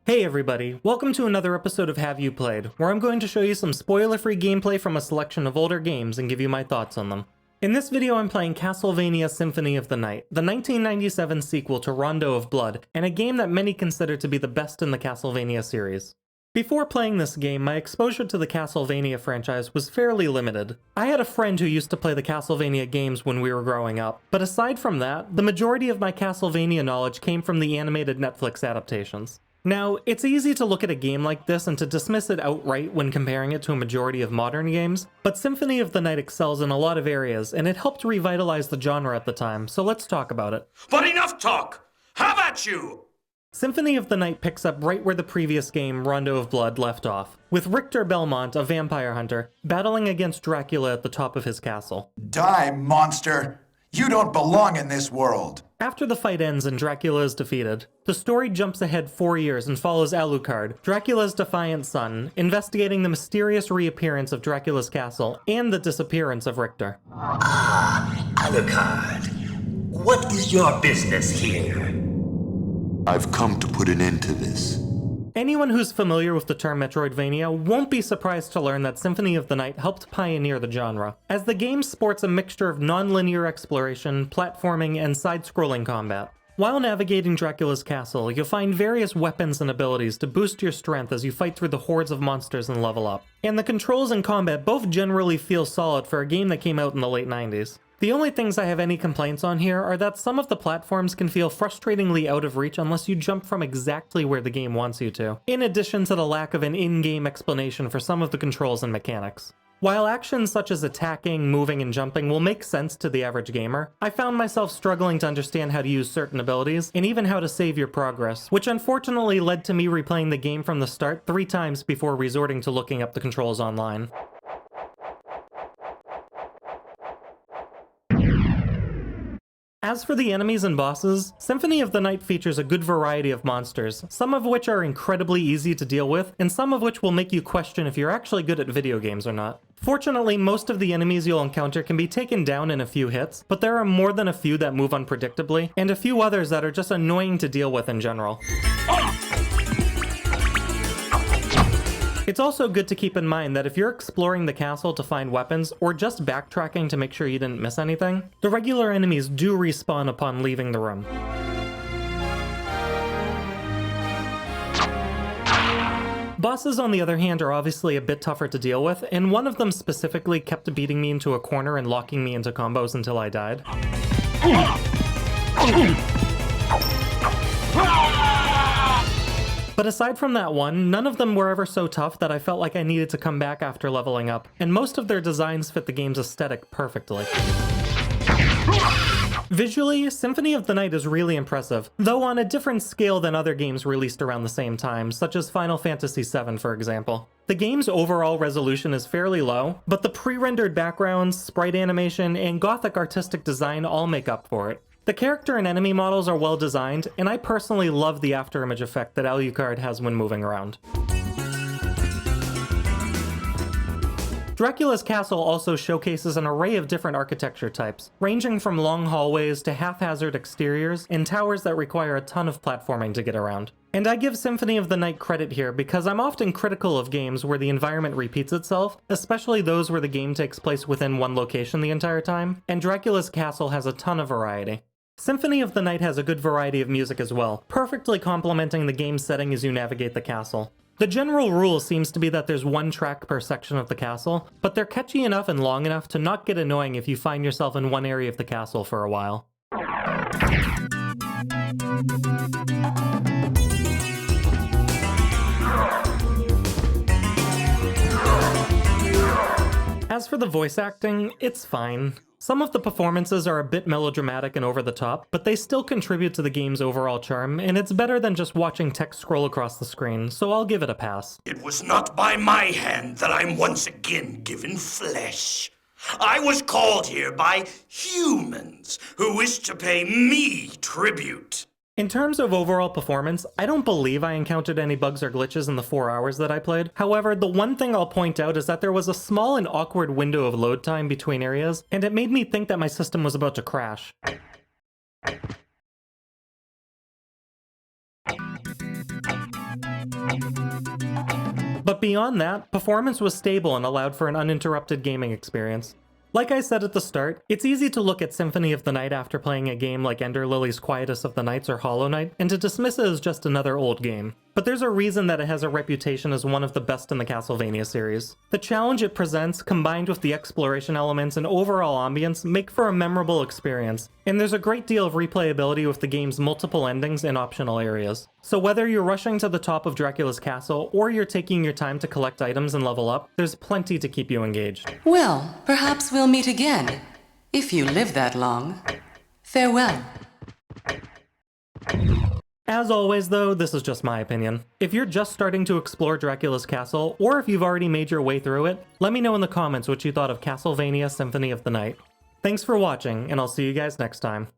Hey everybody, welcome to another episode of Have You Played, where I'm going to show you some spoiler-free gameplay from a selection of older games and give you my thoughts on them. In this video I'm playing Castlevania Symphony of the Night, the 1997 sequel to Rondo of Blood, and a game that many consider to be the best in the Castlevania series. Before playing this game, my exposure to the Castlevania franchise was fairly limited. I had a friend who used to play the Castlevania games when we were growing up, but aside from that, the majority of my Castlevania knowledge came from the animated Netflix adaptations. Now, it's easy to look at a game like this and to dismiss it outright when comparing it to a majority of modern games, but Symphony of the Night excels in a lot of areas, and it helped revitalize the genre at the time, so let's talk about it. But enough talk! Have at you! Symphony of the Night picks up right where the previous game, Rondo of Blood, left off, with Richter Belmont, a vampire hunter, battling against Dracula at the top of his castle. Die, monster! You don't belong in this world! After the fight ends and Dracula is defeated, the story jumps ahead 4 years and follows Alucard, Dracula's defiant son, investigating the mysterious reappearance of Dracula's castle and the disappearance of Richter. Alucard, what is your business here? I've come to put an end to this. Anyone who's familiar with the term Metroidvania won't be surprised to learn that Symphony of the Night helped pioneer the genre, as the game sports a mixture of non-linear exploration, platforming, and side-scrolling combat. While navigating Dracula's castle, you'll find various weapons and abilities to boost your strength as you fight through the hordes of monsters and level up. And the controls and combat both generally feel solid for a game that came out in the late 90s. The only things I have any complaints on here are that some of the platforms can feel frustratingly out of reach unless you jump from exactly where the game wants you to, in addition to the lack of an in-game explanation for some of the controls and mechanics. While actions such as attacking, moving, and jumping will make sense to the average gamer, I found myself struggling to understand how to use certain abilities, and even how to save your progress, which unfortunately led to me replaying the game from the start 3 times before resorting to looking up the controls online. As for the enemies and bosses, Symphony of the Night features a good variety of monsters, some of which are incredibly easy to deal with, and some of which will make you question if you're actually good at video games or not. Fortunately, most of the enemies you'll encounter can be taken down in a few hits, but there are more than a few that move unpredictably, and a few others that are just annoying to deal with in general. It's also good to keep in mind that if you're exploring the castle to find weapons, or just backtracking to make sure you didn't miss anything, the regular enemies do respawn upon leaving the room. Bosses, on the other hand, are obviously a bit tougher to deal with, and one of them specifically kept beating me into a corner and locking me into combos until I died. But aside from that one, none of them were ever so tough that I felt like I needed to come back after leveling up, and most of their designs fit the game's aesthetic perfectly. Visually, Symphony of the Night is really impressive, though on a different scale than other games released around the same time, such as Final Fantasy VII for example. The game's overall resolution is fairly low, but the pre-rendered backgrounds, sprite animation, and gothic artistic design all make up for it. The character and enemy models are well designed, and I personally love the afterimage effect that Alucard has when moving around. Dracula's castle also showcases an array of different architecture types, ranging from long hallways to haphazard exteriors and towers that require a ton of platforming to get around. And I give Symphony of the Night credit here because I'm often critical of games where the environment repeats itself, especially those where the game takes place within one location the entire time, and Dracula's castle has a ton of variety. Symphony of the Night has a good variety of music as well, perfectly complementing the game's setting as you navigate the castle. The general rule seems to be that there's one track per section of the castle, but they're catchy enough and long enough to not get annoying if you find yourself in one area of the castle for a while. As for the voice acting, it's fine. Some of the performances are a bit melodramatic and over the top, but they still contribute to the game's overall charm, and it's better than just watching text scroll across the screen, so I'll give it a pass. It was not by my hand that I'm once again given flesh. I was called here by humans who wish to pay me tribute. In terms of overall performance, I don't believe I encountered any bugs or glitches in the 4 hours that I played. However, the one thing I'll point out is that there was a small and awkward window of load time between areas, and it made me think that my system was about to crash. But beyond that, performance was stable and allowed for an uninterrupted gaming experience. Like I said at the start, it's easy to look at Symphony of the Night after playing a game like Ender Lily's Quietus of the Nights or Hollow Knight, and to dismiss it as just another old game. But there's a reason that it has a reputation as one of the best in the Castlevania series. The challenge it presents, combined with the exploration elements and overall ambience, make for a memorable experience, and there's a great deal of replayability with the game's multiple endings and optional areas. So whether you're rushing to the top of Dracula's castle, or you're taking your time to collect items and level up, there's plenty to keep you engaged. Well, perhaps we'll meet again, if you live that long. Farewell. As always though, this is just my opinion. If you're just starting to explore Dracula's castle, or if you've already made your way through it, let me know in the comments what you thought of Castlevania Symphony of the Night. Thanks for watching, and I'll see you guys next time.